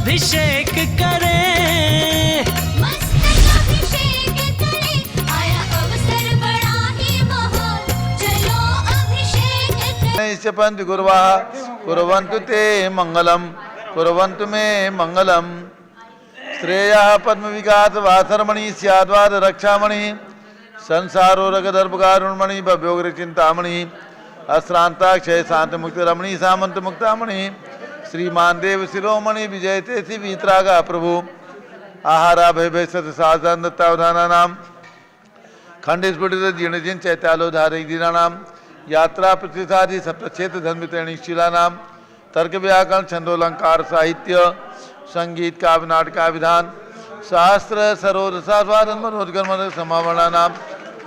अभिषेक करें, मस्तक अभिषेक करें, आया अवसर बड़ा ही महान, चलो अभिषेक करें। पंथ गुरुवा कुर्वन्तु ते मंगलम कुर्वन्तु मे मंगलम। श्रेयः पद्म विकास वासरमणि स्याद्वाद रक्षामणि संसारो रगदर्भकारुणमणि भव्योग्र चिंतामणि अश्रांता क्षय शांत मुक्त रमणि सामंत मुक्तामणि श्रीमान देव शिरोमणि विजयते सी वीतरागा प्रभु आहारा भय भय सत साधन दत्तावधाना नाम खंड स्फुटित जीर्ण जिन चैत्यालोधारिक दीना नाम यात्रा प्रतिसादी सप्तक्षेत्र धर्मित्रेणीशीला नाम तर्क व्याकरण छंदोलंकार साहित्य संगीत काव्य नाटकाभिधान शास्त्र सरोद सास्वादन मनोजगर्म समावरणा नाम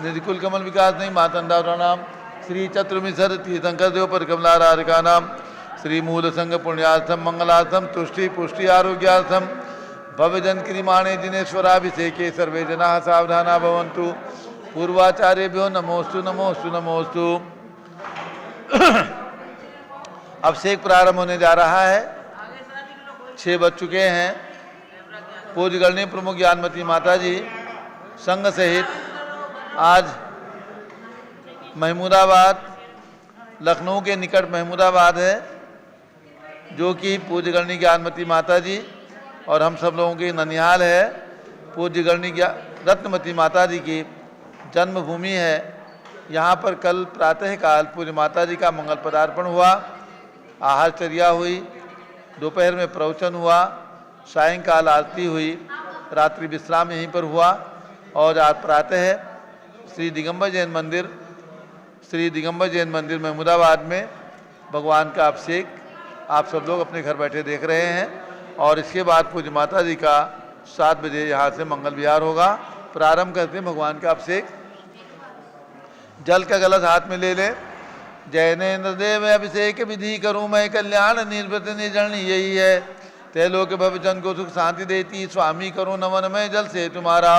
निधिकुल कमल विकास नहीं मातंडा नाम श्री चतुर्मिसर तीर्थंकर देव परिकमला राधिका नाम श्री मूल संघ पुण्यार्थम मंगलार्थम तुष्टि पुष्टि आरोग्यार्थम भवजन क्रिमाणे जिनेश्वराभिषेके सर्वे जना सावधाना भवन्तु। पूर्वाचार्यभ्यो नमोस्तु नमोस्तु नमोस्तु। अभिषेक प्रारंभ होने जा रहा है। 6 बज चुके हैं। पूज्य गणनीय प्रमुख ज्ञानमती माता जी संघ सहित आज महमूदाबाद लखनऊ के निकट महमूदाबाद है, जो कि पूज्य गणनीय ज्ञानमती माता जी और हम सब लोगों की ननिहाल है। पूज्य गणनीय रत्नमती माता जी की जन्मभूमि है। यहाँ पर कल प्रातःकाल पूज्य माता जी का मंगल पदार्पण हुआ, आहारचर्या हुई, दोपहर में प्रवचन हुआ, सायंकाल आरती हुई, रात्रि विश्राम यहीं पर हुआ और आज प्रातः श्री दिगंबर जैन मंदिर महमूदाबाद में भगवान का अभिषेक आप सब लोग अपने घर बैठे देख रहे हैं। और इसके बाद पूज्य माता जी का 7 बजे यहाँ से मंगल विहार होगा। प्रारंभ करते हैं भगवान का अभिषेक। जल का गलत हाथ में ले लें। जैनेन्द्र देव अभिषेक विधि करूँ मैं कल्याण निर्वृत निर्जन यही है, तैलोक भवजन को सुख शांति देती स्वामी करूँ नमन मैं जल से तुम्हारा।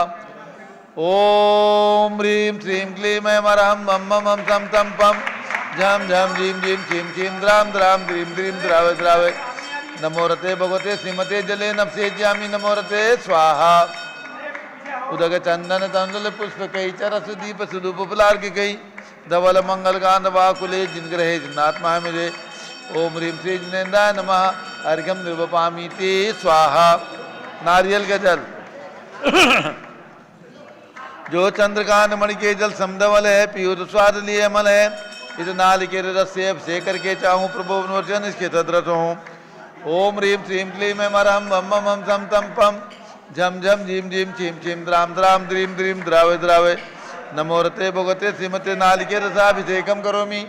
ओम ह्रीं श्रीं क्लीं मैं मरहम मम मम हम सम तम पम झम झम झीम झीम छीम छीम द्राम द्राम द्रीम द्रीम द्रावे द्रावे। नमो रते भगवते श्रीमते जले नभसे ज्यामी नमो रते स्वाहा। उदक चंदन तंदुल पुष्प कई चरस दीप सुधुप फुलार की कई धवल मंगल गांध वाकुले जिनग्रहे जिन्नात्मा मुझे। ओम ह्रीं श्री जिनेन्द्राय नमः अर्घ्यम निर्वपामि ते स्वाहा। नारियल का जल जो चंद्रकांत मणि के जल समधवल है, पीयूष स्वाद लिए अमल है, इस नालिकेर रस से अभिषेक करके चाहूँ प्रभु वचन इसके तद्रस हूँ। ओम ह्रीं श्रीं क्लीं मैं मरहम मम मम हम सम तम पम झम झम झीम झीम छीम छीम द्राम द्राम द्रीम द्रीम द्रावे द्रावे। नमो रते भगवते श्रीमते नालिकेर रसाभिषेकम करोमि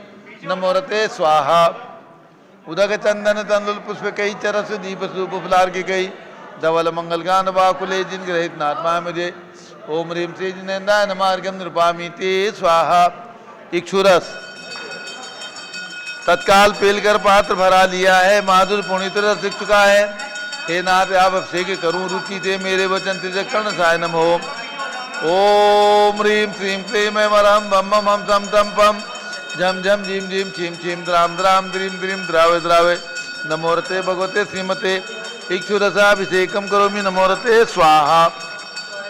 नमो रते स्वाहा। उदक चंदन तंदुल पुष्प कई चरस दीप सूप फुलार की कई धवल मंगल गान वाकुले जिन ग्रहित नात्मा मुझे। ओम ह्रीं श्री जिनेन्द्राय नमः अर्घ्यम निर्वपामि ते स्वाहा। इक्षुरस तत्काल पेलकर पात्र भरा लिया है, माधुर पुणित रस दिख चुका है। हे नाथ आप अभिषेक करूं रुचि थे मेरे वचन त्रिजक कर्ण साय नमो। ओम ह्रीं श्रीं क्लीं मैं मरहम मम मम हम सम तम पम झम झम झीम झीम छीम छीम द्राम द्राम द्रीम द्रीम द्रावे द्रावे। नमो रते भगवते श्रीमते इक्षुरसाभिषेकम करोमि नमो रते स्वाहा।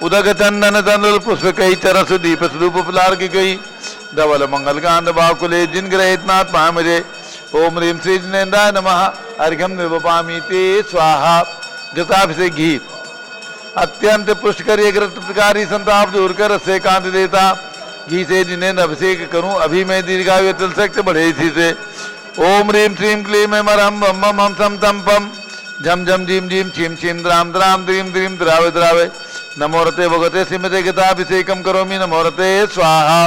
उदक चंदन तंदुल पुष्प कई चरस दीप स्वरूप फुलार की गई धवल मंगल कांद बाकुले जिन ग्रहित नाथ मुझे। ओम ह्रीं श्री जिनेन्द्राय नमः अर्घ्यम निर्वपामि ते स्वाहा। घृताभिषेक घी अत्यंत पुष्कर ग्रत प्रकारी संताप दूर कर से कांत देता घी से जिनेन्द्र अभिषेक करूं अभी मैं दीर्घायु तिल शक्त बढ़े इसी से। ओम ह्रीं श्रीं क्लीं मैं मरहम मम मम हम सम तम पम झम झम झीम झीम छीम छीम द्राम द्राम द्रीम द्रीम द्रावे द्रावे। नमो रते भगवते श्रीमते गीताभिषेकम करोमि नमो रते स्वाहा।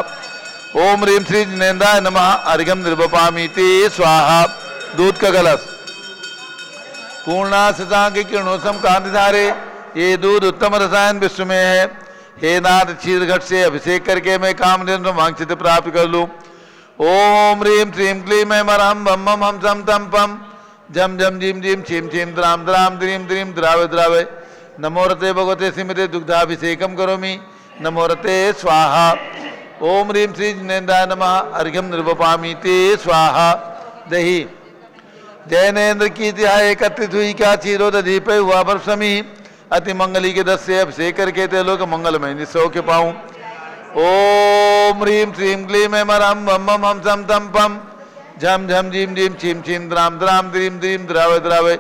ओम ह्रीं श्री जिनेन्द्राय नमः अर्घ्यम निर्वपामि ते स्वाहा। दूध का कलश पूर्णा सता के किरणों सम कांति धारे ये दूध उत्तम रसायन विश्व में है। हे नाथ क्षीर घट से अभिषेक करके मैं कामधेनु वांछित प्राप्त कर लूं। ओम ह्रीं श्रीं क्लीं मैं मरहम मम मम हम सम तम पम झम झम झीम झीम छीम छीम द्राम द्राम द्रीम द्रीम द्रावे द्रावे। नमो रते भगवते श्रीमते दुग्धाभिषेकम करोमि नमो रते स्वाहा। ओम ह्रीं श्री जिनेन्द्राय नमः अर्घ्यम निर्वपामि ते स्वाहा। दही जैनेन्द्र की तिहाई एकत्रित हुई क्या क्षीरोदधि पे हुआ बरसमी अति मंगली के 10 से अभिषेक करके ते लोग मंगलमय निसो के पाऊं। ओम ह्रीम श्रीम क्लीम ऐं मरम बम बम हम सम तम पम झम झम झीम झीम छीम छीम द्राम द्राम द्रीम द्रीम द्रावय द्रावय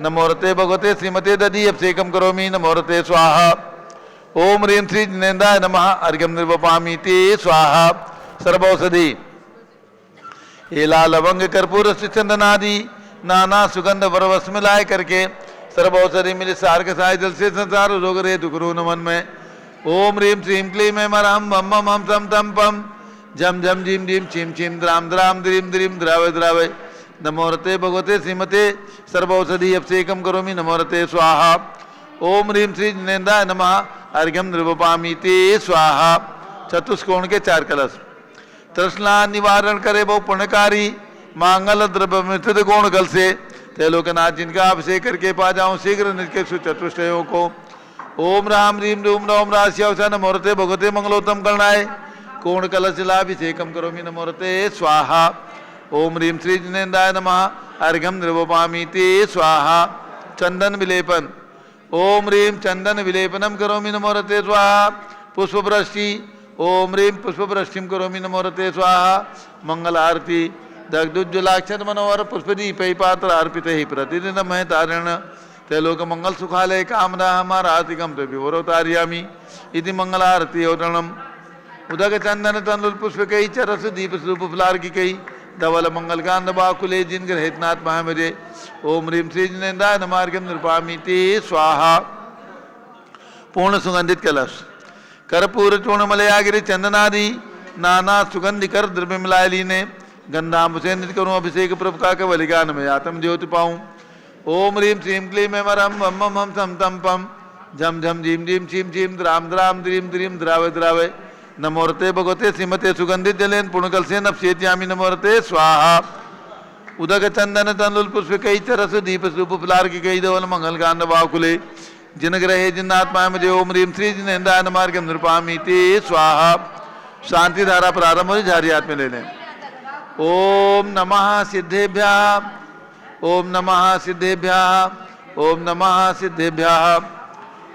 नमोरते भगवते श्रीमते दधि अभिषेकम करोमि नमोरते स्वाहा। ओम ह्रीम श्री जिनेन्द्राय नमः अर्घ्यम निर्वपामि ते स्वाहा। सर्वौषधि एला लवंग कर्पूर चंदनादि नाना सुगंध वरवस मिलाए करके सर्वौषधि मिले सार के साय जल से संसार रोग रे दुख रो नमन में। ओम ह्रीम श्रीम क्लीम ऐं मरहम बम बम हम सम तम पम झम झम झीम झीम छीम छीम द्राम द्राम द्रीम द्रीम द्रावय द्रावय नमोरते भगवते श्रीमते सर्वौषधि अभिषेकम करोमि नमोरते स्वाहा। ओम ह्रीम श्री जिनेन्द्राय नमः अर्घ्यम निर्वपामि ते स्वाहा। चतुष्कोण के 4 कलश तृष्णा निवारण करे बहु पुण्यकारी मांगल द्रव्य मृत गुण गल से ते लोकनाथ जिनका अभिषेक करके पा जाऊं शीघ्र नित्य चतुष्टयों को। ओम राम रीम रूम नोम राशिया नमोरते भगवते मंगलोत्तम गणाय कोण कलश लाभिषेकम करोमि नमोरते स्वाहा। ओम ह्रीम श्री जिनेन्द्राय नमः अर्घ्यम निर्वपामि ते स्वाहा। चंदन विलेपन ओम ह्रीम चंदन विलेपनम करोमि नमोरते स्वाहा। पुष्पवृष्टि ओम ह्रीम पुष्पवृष्टिम करोमि नमोरते स्वाहा। मंगल आरती दग्धुज्ज्वलाक्षर मनोहर पुष्पदीपै पात्र अर्पित ही प्रतिदिन मह तारण तैलोक मंगल सुखालय कामना हमारातिकम तो विवरोतार्यामी इति मंगलारती औतणम उदक चंदन तंदुल पुष्प कई चरस दीप स्वरूप फुलार की कई धवल मंगल कांद बाकुले जिन ग्रहितनाथ महामजे। ओम ह्रीम श्री जिनेन्द्राय नमः अर्घ्यम निर्वपामि ते स्वाहा। पूर्ण सुगंधित कलश कर्पूर चूर्ण मलयागिरी चंदनादि नाना सुगंधि कर द्रव्य मिलाए लीने गंधाम से नित करूं अभिषेक प्रभु का केवलिगान में आत्म ज्योति पाऊं। ओम ह्रीम श्रीम क्लीम ऐं मरहम बम बम हम सम तम पम झम झम झीम झीम छीम छीम द्राम द्राम द्रीम द्रीम द्रावय द्रावय नमोरते भगवते श्रीमते सुगंधित जलेन पुण्यकल से नपसेत्यामि नमोरते स्वाहा। उदक चंदन तंदुल पुष्प कई चरस दीप स्वरूप फुलार की कई धवल मंगल कांड बाकुले जिन ग्रहे जिन्नात्मा मुझे। ओम ह्रीम श्री जिनेन्द्राय नमः अर्घ्यम निर्वपामि ते स्वाहा। शांति धारा प्रारंभ हो झारी हाथ में ले लें। ओम नमः सिद्धेभ्यः ओम नमः सिद्धेभ्यः ओम नमः सिद्धेभ्यः।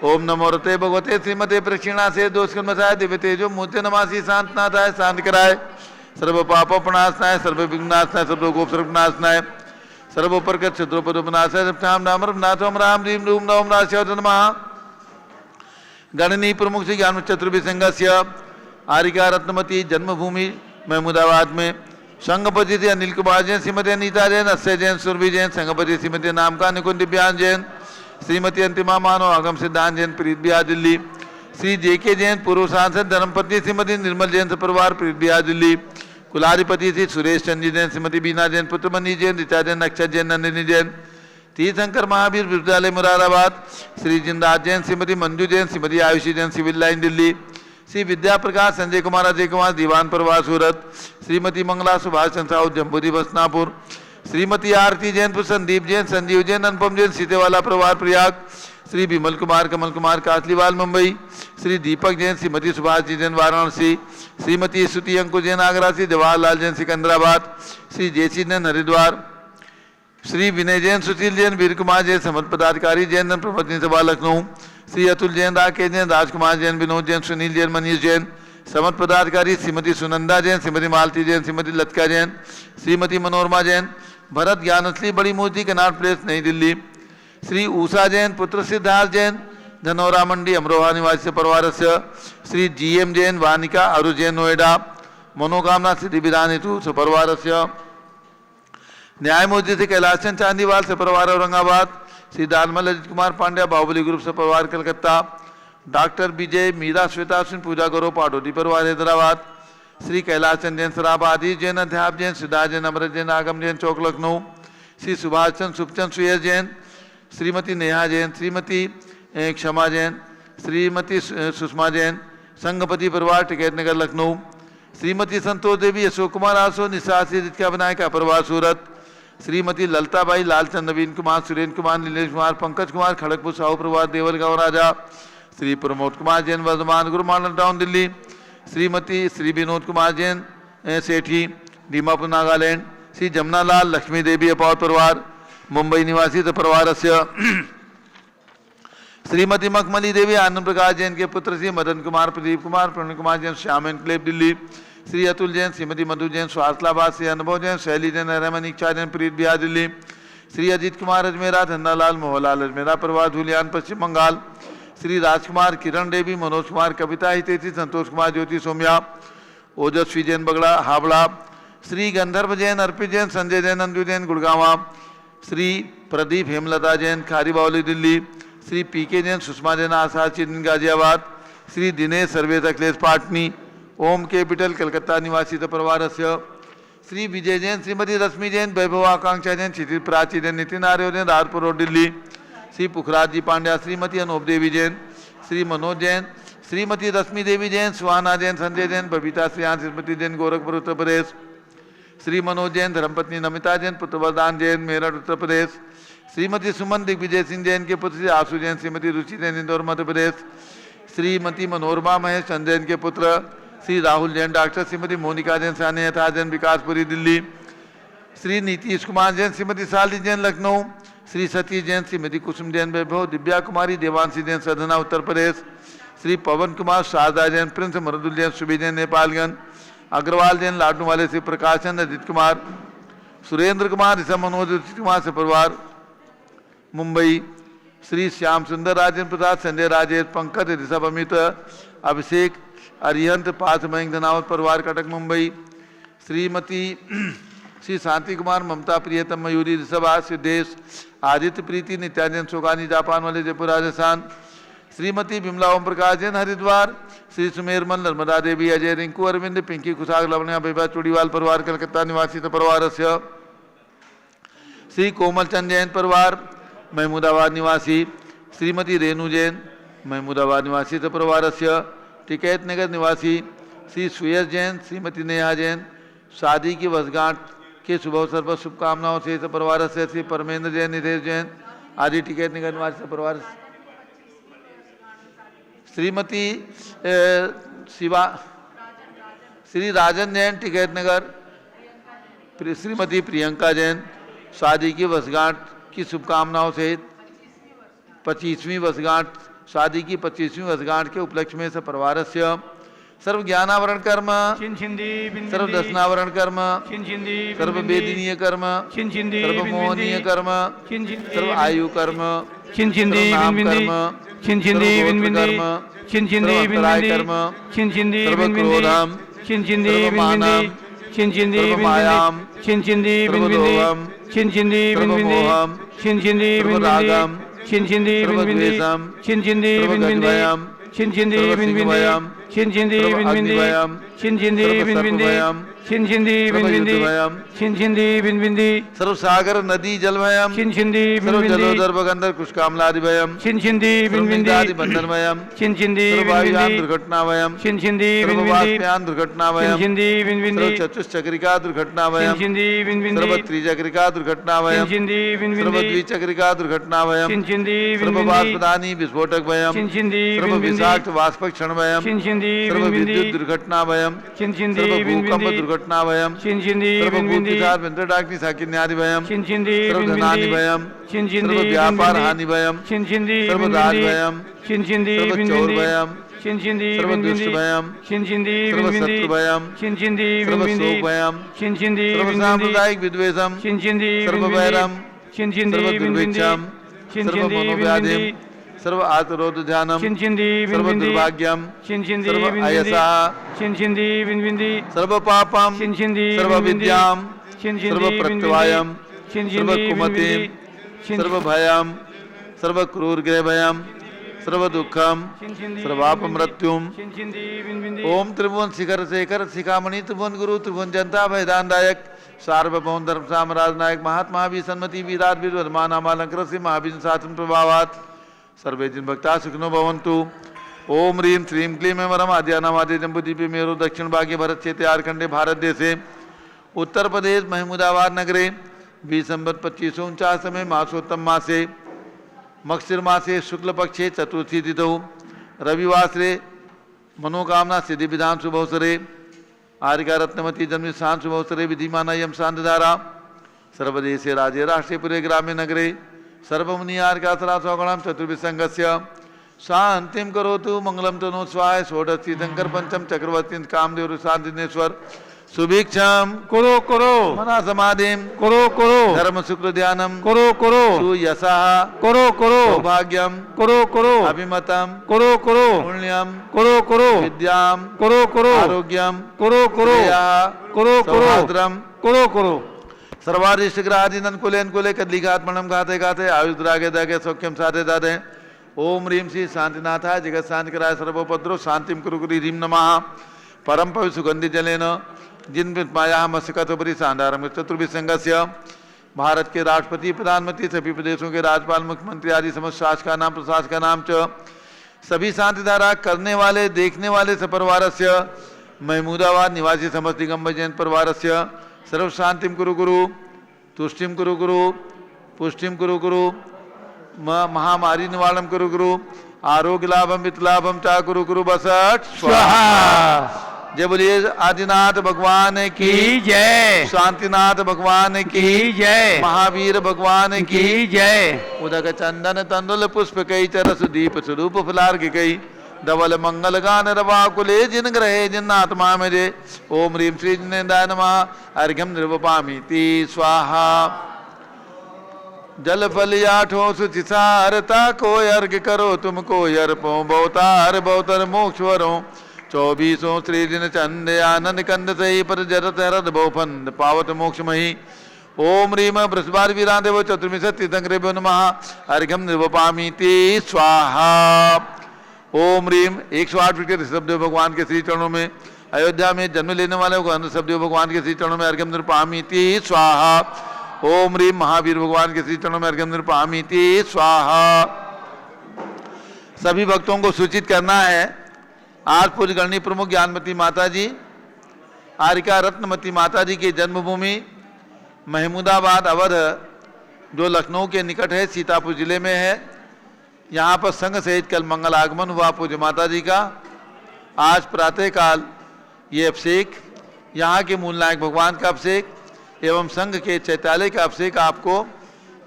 ओम नमोरते भगवते श्रीमते प्रक्षिणा से दोष कर्मसाय दिव्य तेजो मूर्ति नमासी शांतनाथाय शांत कराय सर्व पापोपनाशनाय सर्व विघ्नाशनाय सर्व गोपसर्वनाशनाय सर्व प्रकट शत्रुपदोपनाशाय सप्ताम नाम रघुनाथोम राम रीम रूम नवम राशिया नमः। गणनी प्रमुख श्री ज्ञान चतुर्भिसंगस्य आरिका रत्नमती जन्मभूमि महमूदाबाद में संघपति से अनिल कुमार जैन श्रीमती अनीता जैन अक्षय जैन सुरभि जैन संघपति श्रीमती नामका निकुंज दिव्यांग जैन श्रीमती अंतिमा मानव आगम सिद्धांत जैन प्रीत बिहार दिल्ली। श्री जेके जैन पूर्व सांसद धर्मपत्नी श्रीमती निर्मल जैन से परिवार प्रीत बिहार दिल्ली। कुलाधिपति श्री सुरेश चंद्र जैन श्रीमती बीना जैन पुत्रमणि जैन ऋचा जैन अक्षय जैन नंदिनी जैन तीर्थंकर महावीर विद्यालय मुरादाबाद। Shri Jindas Jain Shrimati Manju Jain Shrimati Ayushi Jain civil line Delhi. श्री विद्या प्रकाश संजय कुमार अजय कुमार दीवान प्रवास सूरत। श्रीमती मंगला सुभाष चंद्र साहू जम्बूदी बसनापुर। श्रीमती आरती जैन संदीप जैन संजीव जैन अनुपम जैन सीतेवाला प्रवार प्रयाग। श्री विमल कुमार कमल कुमार कासलीवाल मुंबई। श्री दीपक जैन श्रीमती सुभाष जी जैन वाराणसी। श्रीमती स्तुति अंकुर जैन आगरा। श्री जवाहरलाल जैन सिकंदराबाद। श्री जयसी जैन हरिद्वार। श्री विनय जैन सुशील जैन वीर कुमार जैन समर्थ पदाधिकारी जैन प्रपत्नी सभा लखनऊ। श्री अतुल जैन राकेश जैन राजकुमार जैन विनोद जैन सुनील जैन मनीष जैन समर्थ पदाधिकारी श्रीमती सुनंदा जैन श्रीमती मालती जैन श्रीमती लतिका जैन श्रीमती मनोरमा जैन भरत ज्ञानश्री बड़ी मूर्ति कनाट प्लेस नई दिल्ली। श्री उषा जैन पुत्र सिद्धार्थ जैन धनौरा मंडी अमरोहा निवासी परिवार से। श्री जीएम जैन वानिका अरु जैन नोएडा मनोकामना सिद्धि विधान हेतु सपरिवार से। न्यायमूर्ति श्री कैलाशचंद चांदीवाल से परिवार औरंगाबाद। श्री दानमल अजित कुमार पांड्या बाहुबली ग्रुप से परिवार कलकत्ता। डॉक्टर विजय मीरा श्वेता सिंह पूजा गौरव पाटोदी परिवार हैदराबाद। श्री कैलाशचंद जैन सराब आदि जैन अध्याप जैन सिद्धार्थ जैन अमृत जैन आगम जैन चौक लखनऊ। श्री सुभाष चंद सुखचंद सुयस जैन श्रीमती नेहा जैन श्रीमती क्षमा जैन श्रीमती सुषमा जैन संघपति परिवार टिकैत नगर लखनऊ। श्रीमती संतोष देवी अशोक कुमार आसो निशासी रितिका बनाए का परिवार सूरत। श्रीमती ललताबाई लालचंद नवीन कुमार सुरेंद्र कुमार नीलेश कुमार पंकज कुमार खड़गपुर साहू परिवार देवल गांव राजा। श्री प्रमोद कुमार जैन वर्धमान गुरु मॉडल टाउन दिल्ली। श्रीमती श्री विनोद कुमार जैन सेठी दीमापुर नागालैंड। श्री जमुना लाल लक्ष्मी देवी अपाव परिवार मुंबई निवासी परिवारस्य श्रीमती मखमली देवी आनंद प्रकाश जैन के पुत्र श्री मदन कुमार, प्रदीप कुमार, प्रवीण कुमार जैन, श्याम एनक्लेव दिल्ली, श्री अतुल जैन, श्रीमती मधु जैन, स्वास्थलाबाद, श्री अनुभव जैन, शैली जैन, रहमान इच्छा जैन, प्रीत बिहार दिल्ली, श्री अजीत कुमार अजमेरा, धन्नालाल मोहनलाल अजमेरा परिवार धुलियान पश्चिम बंगाल, श्री राजकुमार, किरण देवी, मनोज कुमार, कविता हितेशी, संतोष कुमार, ज्योति सोम्या, ओजस्वी जैन बगड़ा हावड़ा, श्री गंधर्व जैन, अर्पित जैन, संजय जैन, अंजू जैन गुड़गावा, श्री प्रदीप हेमलता जैन खारीबावली दिल्ली, श्री पीके जैन, सुषमा जैन आशा चिन्ह गाजियाबाद, श्री दिनेश सर्वेश अखिलेश पाटनी, ओम कैपिटल कलकत्ता निवासी परिवारस्य श्री विजय जैन, श्रीमती रश्मि जैन, वैभव आकांक्षा जैन, क्षितिज प्राची जैन, नितिन आर्य जैन, राजपुर रोड दिल्ली, श्री पुखराज जी पांड्या, श्रीमती अनूप देवी जैन, श्री मनोज जैन, श्रीमती रश्मि देवी जैन, सुहाना जैन, संजय जैन, बबीता श्रियान, श्रीमती जैन, गोरखपुर उत्तर प्रदेश, श्री मनोज जैन, धर्मपत्नी नमिता जैन, पुत्र वरदान जैन, मेरठ उत्तर प्रदेश, श्रीमती सुमन दिग्विजय सिंह जैन के पुत्र श्री आशु जैन, श्रीमती रुचि जैन, इंदौर मध्य प्रदेश, श्रीमती मनोरमा महेश चंद जैन के पुत्र श्री राहुल जैन डॉक्टर, श्रीमती मोनिका जैन, सानिया यथा जैन, विकासपुरी दिल्ली, श्री नीतीश कुमार जैन, श्रीमती साली जैन, लखनऊ, श्री सतीश जैन, श्रीमती कुसुम जैन, वैभव, दिव्या कुमारी, देवांशी जैन, सधना उत्तर प्रदेश, श्री पवन कुमार, शारदा जैन, प्रिंस मरुदुल जैन, सुबी जैन, नेपालगंज, अग्रवाल जैन, लाडू वाले, श्री प्रकाश चंद्र, अजित कुमार, सुरेंद्र कुमार, ऋषभ मनोज कुमार से परिवार मुंबई, श्री श्याम सुंदर, राजेंद्र प्रसाद, संजय राजेश, पंकज, ऋषभ अमित, अभिषेक, अरिहंत, पार्थ मयंक धनावत परिवार कटक मुंबई, श्रीमती श्री शांति कुमार, ममता, प्रियतम, मयूरी, ऋषभा, सिद्धेश, आदित्य, प्रीति, नित्यानंद, सोगानी, जापान वाले, जयपुर राजस्थान, श्रीमती बिमला ओम प्रकाश जैन, हरिद्वार, श्री सुमेरमन, नर्मदा देवी, अजय, रिंकू, अरविंद, पिंकी कुशाग, लवण्या, बेबा, चूड़ीवाल परिवार कलकत्ता निवासी परिवारस्य श्री कोमल चंद जैन परिवार महमूदाबाद निवासी, श्रीमती रेणु जैन, महमूदाबाद निवासी परिवारस्य टिकैत नगर निवासी श्री सुयस जैन, श्रीमती नेहा जैन, शादी की वर्षगांठ के शुभ अवसर पर शुभकामनाओं से परिवार से श्री परमेंद्र जैन, निधेश जैन आदि टिकैत नगर निवासी परिवार, श्रीमती शिवा, श्री राजन जैन, टिकैत नगर, श्रीमती प्रियंका जैन, शादी की वर्षगांठ की शुभकामनाओं सहित 25वीं वर्षगांठ शादी की 25वीं वर्षगांठ के उपलक्ष्य में परिवारस्य सर्व ज्ञानावरण कर्म, सर्व दर्शनावरण कर्म, सर्व वेदनीय कर्म, सर्व मोहनीय कर्म, सर्व आयु कर्म, सर्व नाम कर्म, सर्व कर्म, कर्म, सर्व क्रोधम, सर्व मानम, सर्व मायाम, सर्व लोभम, सर्व मोहम, सर्व रागम, सर्व द्वेषम, सर्व गद्वयम, सर्व सिंहवयम, सर्व अग्निवयम, सर्व सागर नदी जलवयम, सर्व जलोदर बगंधर कुशकामलादिवयम, सर्व बंधनवयम, सर्व वायुयान दुर्घटनावयम, सर्व वाष्पयान दुर्घटनावयम, सर्व चतुश्चक्रिका दुर्घटनावयम, सर्व त्रिचक्रिका दुर्घटनावयम, सर्व द्विचक्रिका दुर्घटनावयम, सर्व वाष्पदानी विस्फोटक वयम, सर्व विषाक्त वाष्पक्षण वयम, सर्व विद्युत दुर्घटना वयम, सर्व भूकंप दुर्घटना वयम, सर्व भूतिसार वेंद्रडाग्नि साकिन्यादि वयम, सर्व धनानि वयम, सर्व व्यापार हानि वयम, सर्व राज वयम, सर्व चौर वयम, सर्व दुष्ट वयम, सर्व शत्रु वयम, सर्व शोक वयम, सर्व सांप्रदायिक विद्वेषम, सर्व वैरम, सर्व दुर्भिक्षम, सर्व मनोव्याधिम, सर्व आतरोध ध्यानम, सर्व दुर्भाग्यम, सर्व अयसा, सर्व पापम, सर्व विद्याम, सर्व प्रत्यवायम, सर्व कुमतिम, सर्व भयम, सर्व क्रूर ग्रहभयम, सर्व दुखम, सर्वाप मृत्युम। ओम त्रिभुवन शिखर शेखर शिखामणि त्रिभुवन गुरु त्रिभुवन जनता भयदानदायक सार्वभौम धर्म साम्राज्य नायक महात्मा भी सन्मति वीराट वीर वर्धमानामालंकृत से महावीर शासन प्रभावात सर्वे जिन भक्ता सुखिनो भवन्तु। ओम ह्रीं श्रीं क्लीं वरम आद्यानामादि जम्बुदीपे मेरो दक्षिण भागे भरत क्षेत्रे आर्कंडे भारत देशे उत्तर प्रदेश महमूदाबाद नगरे 20 संवत् 2549 में मासोत्तम मासे मक्षिर मासे शुक्ल पक्षे चतुर्थी तिथौ रविवासरे मनोकामना सिद्धि विधान शुभवसरे आर्यका रत्नवती जन्म शांत शुभवसरे विधिमाना यम शांतधारा सर्वदेशे राज्ये राष्ट्रे पुरे ग्रामे नगरे सर्वमुनियार्कासरा स्वगणम चतुर्विसंगस्य शांतिं करोतु मंगलम तनो स्वाय षोडशी शंकर पंचम चक्रवर्ती कामदेव शांतिनेश्वर सुभिक्षम करो करो मना समाधिम करो करो धर्म शुक्र ध्यानम करो करो सुयशः करो करो सौभाग्यम करो करो अभिमतम करो करो पुण्यम करो करो विद्याम करो करो आरोग्यम करो करो श्रेयः करो करो सौहार्द्रम करो करो सर्वारिष्ट ग्रहाधीन कुले कुले कदलिघात्मणम घाते घाते आयुद्रागे दागे सौख्यम साधे दादे ओम ह्रीं श्री शांतिनाथाय जगत शांति कराय सर्वोपद्रव शांतिम कुरु कुरु ह्रीं नमः परम पवित्र सुगंधि जलेन जिन माया मस्कतोपरि सांधारम चतुर्विसंगस्य भारत के राष्ट्रपति प्रधानमंत्री सभी प्रदेशों के राज्यपाल मुख्यमंत्री आदि समस्त शासका नाम प्रशासका नाम च सभी शांति धारा करने वाले देखने वाले सपरिवारस्य महमूदाबाद निवासी समस्त दिगंबर जैन परिवारस्य सर्व शांतिम कुरु गुरु तुष्टिम कुरु गुरु पुष्टिम कुरु गुरु महामारी निवारणम कुरु गुरु आरोग्य लाभम वित्त लाभम चा कुरु गुरु बसठ स्वाहा। जय बोलिए आदिनाथ भगवान की जय, शांतिनाथ भगवान की जय, महावीर भगवान की जय। उदक चंदन तंदुल पुष्प कई चरस दीप स्वरूप फुलार्घ कई धवल मंगल गान रवाकुले जिन ग्रहे जिन आत्मा मेरे ओम ह्रीं श्री जिनेन्द्राय नमः अर्घ्यम निर्वपामीति स्वाहा। जल फल आठों सुचिसारता को अर्घ करो तुमको अर्पो बहुतार बहुतर मोक्षवरों 24 श्री दिन चंद आनंद कंद सही पर जरत हरद बहुफंद पावत मोक्ष मही ओम ह्रीम बृहस्पति वीरादेव चतुर्विंशति तीर्थंकरेभ्यो नमः अर्घ्यम निर्वपामीति स्वाहा। ओम ह्रीम 108 फीट के ऋषभदेव भगवान के श्री चरणों में अयोध्या में जन्म लेने वाले ऋषभदेव भगवान के श्री चरणों में अर्घ्यम निर्वपामीति स्वाहा। ओम ह्रीम महावीर भगवान के श्री चरणों में अर्घ्यम निर्वपामीति स्वाहा। सभी भक्तों को सूचित करना है, आज पूज्य गणनी प्रमुख ज्ञानमती माता जी आरिका रत्नमती माता जी की जन्मभूमि महमूदाबाद अवध जो लखनऊ के निकट है, सीतापुर जिले में है। यहाँ पर संघ सहित कल मंगल आगमन हुआ पूज्य माता जी का। आज प्रातःकाल ये अभिषेक, यहाँ के मूल नायक भगवान का अभिषेक एवं संघ के चैत्यालय का अभिषेक आपको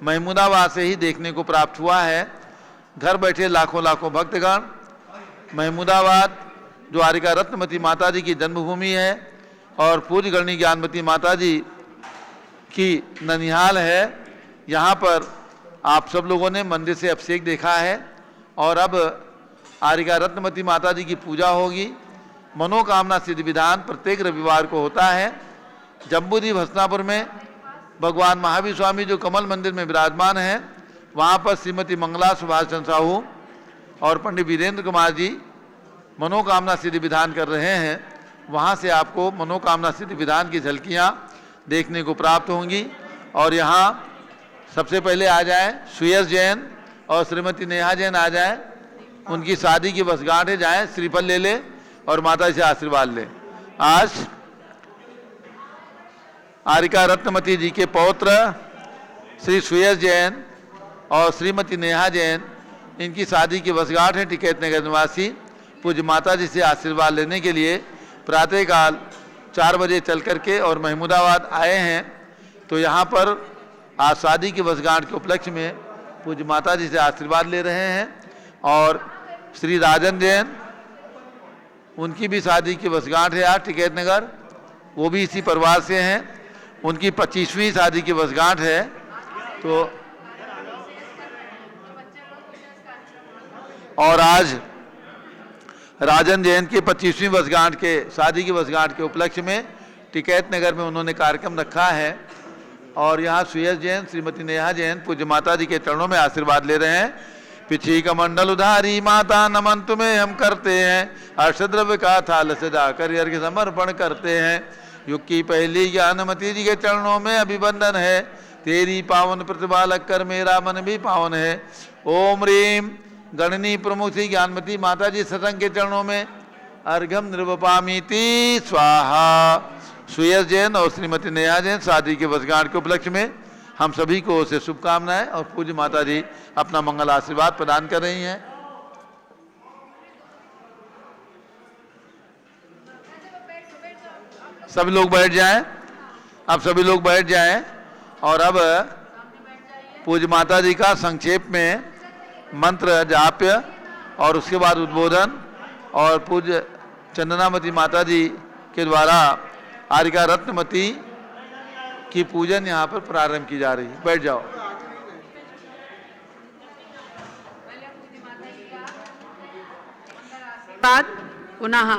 महमूदाबाद से ही देखने को प्राप्त हुआ है। घर बैठे लाखों लाखों भक्तगण महमूदाबाद जो आरिका रत्नमती माता जी की जन्मभूमि है और पूज्य गणनी ज्ञानमती माता जी की ननिहाल है, यहाँ पर आप सब लोगों ने मंदिर से अभिषेक देखा है और अब आरिका रत्नमती माता जी की पूजा होगी। मनोकामना सिद्धि विधान प्रत्येक रविवार को होता है। जम्बूद्वीप हसनापुर में भगवान महावीर स्वामी जो कमल मंदिर में विराजमान हैं, वहाँ पर श्रीमती मंगला सुभाष चंद्र साहू और पंडित वीरेंद्र कुमार जी मनोकामना सिद्धि विधान कर रहे हैं। वहाँ से आपको मनोकामना सिद्धि विधान की झलकियाँ देखने को प्राप्त होंगी। और यहाँ सबसे पहले आ जाए सुयश जैन और श्रीमती नेहा जैन आ जाए, उनकी शादी की वर्षगांठ है, जाए श्रीफल ले ले और माता से आशीर्वाद ले। आज आरिका रत्नमती जी के पौत्र श्री सुयश जैन और श्रीमती नेहा जैन, इनकी शादी की वर्षगांठ है। टिकैत नगर निवासी पूज्य माता जी से आशीर्वाद लेने के लिए प्रातःकाल 4 बजे चल करके और महमूदाबाद आए हैं। तो यहाँ पर आज शादी की वर्षगांठ के उपलक्ष्य में पूज्य माता जी से आशीर्वाद ले रहे हैं। और श्री राजन जैन, उनकी भी शादी की वर्षगांठ है आज टिकैत नगर, वो भी इसी परिवार से हैं। उनकी 25वीं शादी की वर्षगांठ है। तो और आज राजन जैन की 25वीं वर्षगांठ के शादी की वर्षगांठ के उपलक्ष्य में टिकैत नगर में उन्होंने कार्यक्रम रखा है। और यहाँ सुयश जैन श्रीमती नेहा जैन पूज्य माता जी के चरणों में आशीर्वाद ले रहे हैं। पिछी कमंडल उधारी माता नमन तुम्हें हम करते हैं, अष्टद्रव्य का थाल सजा कर अर्घ्य समर्पण करते हैं। युग की पहली ज्ञानमती जी के चरणों में अभिवंदन है, तेरी पावन प्रतिभा लगकर मेरा मन भी पावन है। ओम ह्रीम गणनी प्रमुख श्री ज्ञानमती माता जी सत्संग के चरणों में अर्घ्यम निर्वपामीति स्वाहा। सुयश जैन और श्रीमती नेहा जैन शादी के वर्षगांठ के उपलक्ष्य में हम सभी को उसे शुभकामनाएं और पूज्य माता जी अपना मंगल आशीर्वाद प्रदान कर रही हैं। सभी लोग बैठ जाएं, अब सभी लोग बैठ जाएं और अब पूज्य माता जी का संक्षेप में मंत्र जाप्य और उसके बाद उद्बोधन और पूज्य चंदनामती माता जी के द्वारा आर्यिका रत्नमती की पूजन यहाँ पर प्रारंभ की जा रही है। बैठ जाओ। बाद पुनः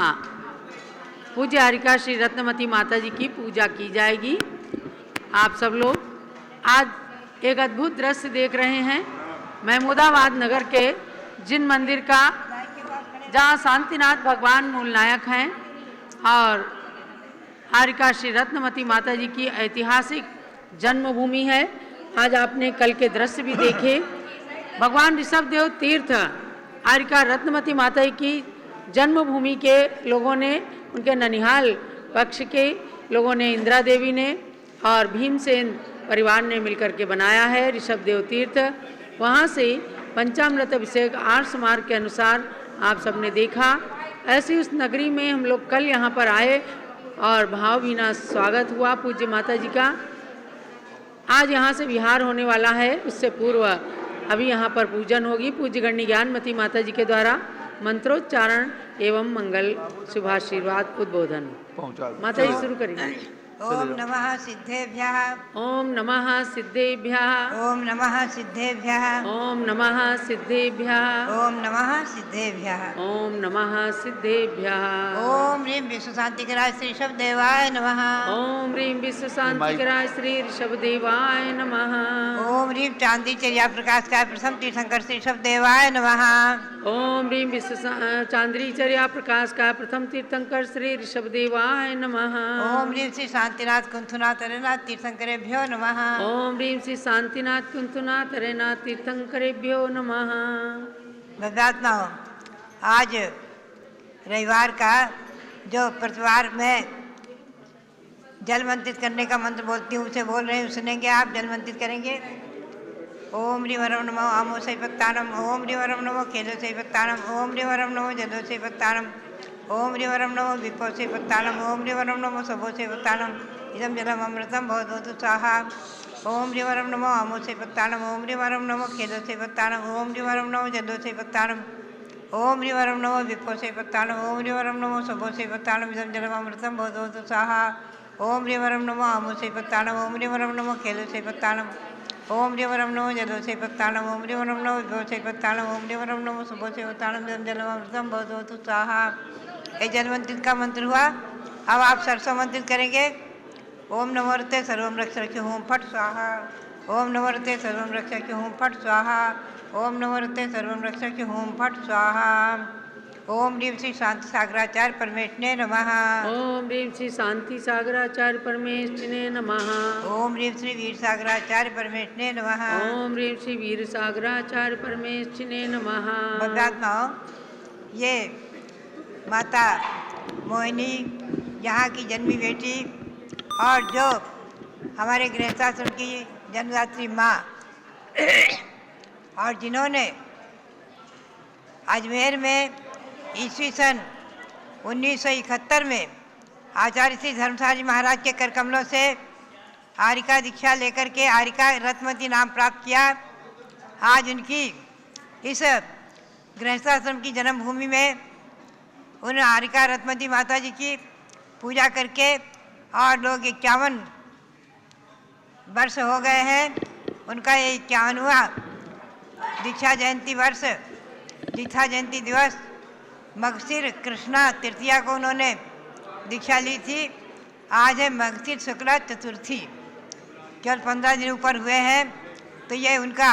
पूज्य आर्यिका श्री रत्नमती माता जी की पूजा की जाएगी। आप सब लोग आज एक अद्भुत दृश्य देख रहे हैं। महमूदाबाद नगर के जिन मंदिर का जहाँ शांतिनाथ भगवान मूल नायक हैं और आर्यिका श्री रत्नमती माता जी की ऐतिहासिक जन्मभूमि है। आज आपने कल के दृश्य भी देखे। भगवान ऋषभदेव तीर्थ आर्यिका रत्नमती माता जी की जन्मभूमि के लोगों ने, उनके ननिहाल पक्ष के लोगों ने, इंदिरा देवी ने और भीमसेन परिवार ने मिलकर के बनाया है ऋषभदेव तीर्थ। वहाँ से पंचामृत अभिषेक आर्ष मार्ग के अनुसार आप सबने देखा। ऐसी उस नगरी में हम लोग कल यहाँ पर आए और भावभीना स्वागत हुआ पूज्य माता जी का। आज यहाँ से विहार होने वाला है, उससे पूर्व अभी यहाँ पर पूजन होगी पूज्य गण्य ज्ञानमती माता जी के द्वारा मंत्रोच्चारण एवं मंगल शुभाशीर्वाद उद्बोधन। पहुँचा माता जी शुरू करिए। ओम नमः सिद्धेभ्यः। ओम नमः सिद्धेभ्यः। ओम नमः सिद्धेभ्यः। ओम नमः सिद्धेभ्यः। ओम नमः सिद्धेभ्यः। ओम नमः सिद्धेभ्यः। ओम ह्रीं विश्व शांतिकराय श्री ऋषभदेवाय नमः। ओम ह्रीं विश्व शांतिकराय श्री ऋषभदेवाय नमः। ओम ह्रीं चांदी चर्या प्रकाश काय प्रथम तीर्थंकर श्री ऋषभदेवाय नमः। ओम ह्रीं विश्व चांद्री चर्या प्रकाश का प्रथम तीर्थंकर श्री ऋषभदेवाय नमः। ओम ह्रीं श्री शांतिनाथ कुंथुनाथ अरेनाथ तीर्थंकरेभ्यो नमः। ओम ह्रीं श्री शांतिनाथ कुंथुनाथ अरेनाथ तीर्थंकरेभ्यो नमः। भव्यात्माओं, आज रविवार का जो प्रतिवार में जल मंत्रित करने का मंत्र बोलती हूँ उसे बोल रहे हैं, सुनेंगे आप। जल मंत्रित करेंगे। ओम ह्रीं वरम नमो आमो सैपत्तानम। ओम ह्रीं वरम नमो केलो सैपत्तानम। ओम ह्रीं वरम नमो जलो सैपत्तानम। ओम ह्रीं वरम नमो विपो सैपत्तानम। ओम ह्रीं वरम नमो सबो सैपत्तानम। इदं जलम अमृतम भवतु स्वाहा। ओम ह्रीं वरम नमो आमो सैपत्तानम। ओम ह्रीं वरम नमो केलो सैपत्तानम। ओम ह्रीं वरम नमो जलो सैपत्तानम। ओम ह्रीं वरम नमो विपो सैपत्तानम। ओम ह्रीं वरम नमो सबो सैपत्तानम। इदं जलम अमृतम भवतु स्वाहा। ओम ह्रीं वरम नमो आमो सैपत्तानम। ओम ह्रीं वरम नमो केलो सैपत्तानम। ओम ह्रीं वरम नमो जलो सैपत्तानम। ओम ह्रीं वरम नमो विभो सैपत्तानम। ओम ह्रीं वरम नमो सबो सैपत्तानम। इदं जलम अमृतम भवतु स्वाहा। ये जल मंत्रित का मंत्र हुआ। अब आप सरसों मंत्रित करेंगे। ओम नमोरते सर्वम रक्षक होम फट स्वाहा। ओम नमोरते सर्वम रक्षक होम फट स्वाहा। ओम नमोरते सर्वम रक्षक होम फट स्वाहा। ओम ह्रीं श्री शांति सागराचार्य परमेष्ठिने नमः। ओम ह्रीं श्री शांति सागराचार्य परमेष्ठिने नमः। ओम ह्रीं श्री वीर सागराचार्य परमेष्ठिने नमः। ओम ह्रीं श्री वीर सागराचार्य परमेष्ठिने नमः। भव्यात्माओं, ये माता मोहिनी यहाँ की जन्मी बेटी और जो हमारे गृहस्थाश्रम की जन्मदात्री माँ और जिन्होंने अजमेर में ईस्वी सन 1971 में आचार्य श्री धर्मसार जी महाराज के कर कमलों से आर्यिका दीक्षा लेकर के आर्यिका रत्नमती नाम प्राप्त किया। आज उनकी इस गृहस्थाश्रम की जन्मभूमि में उन आर्यिका रत्नमती माता जी की पूजा करके और लोग 51 वर्ष हो गए हैं। उनका ये 51वां दीक्षा जयंती वर्ष, दीक्षा जयंती दिवस मगशिर कृष्णा तृतीया को उन्होंने दीक्षा ली थी। आज है मगशिर शुक्ला चतुर्थी, केवल 15 दिन ऊपर हुए हैं। तो ये उनका